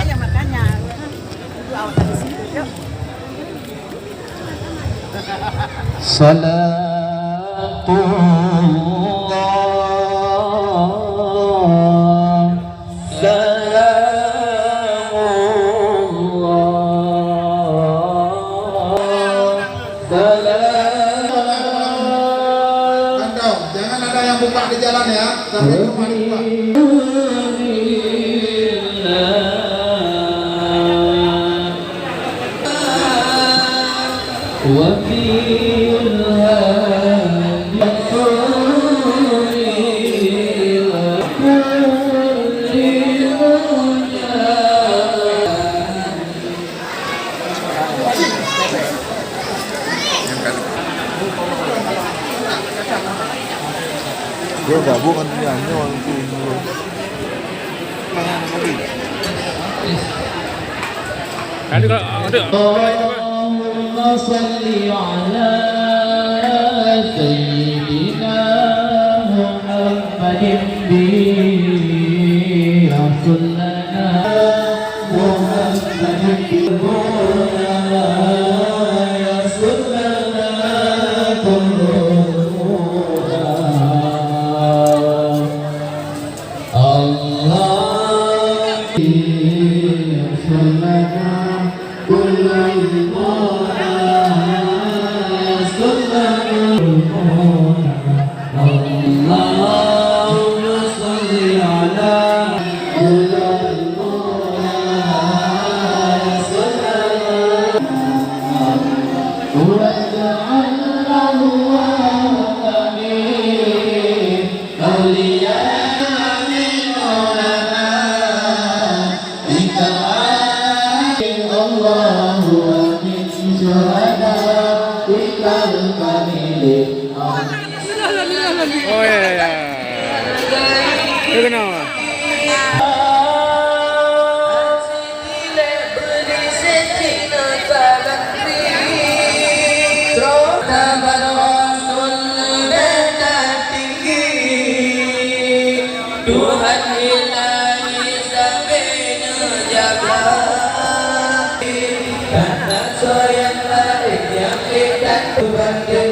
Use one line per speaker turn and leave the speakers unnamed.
Ya makanya itu awal di situ yuk.
Jangan ada yang buka di jalan ya, sampai rumah dibuka.
Dia gabung kan nyanyi waktu itu.
Kali kalau ada
Allahumma salli ala sayyidina Muhammadin bi rasulana Muhammadin bi
oh ya. Itu kenapa?
Tuhan ilahi sampai menjaga karena sayang lain yang kita Tuhan dan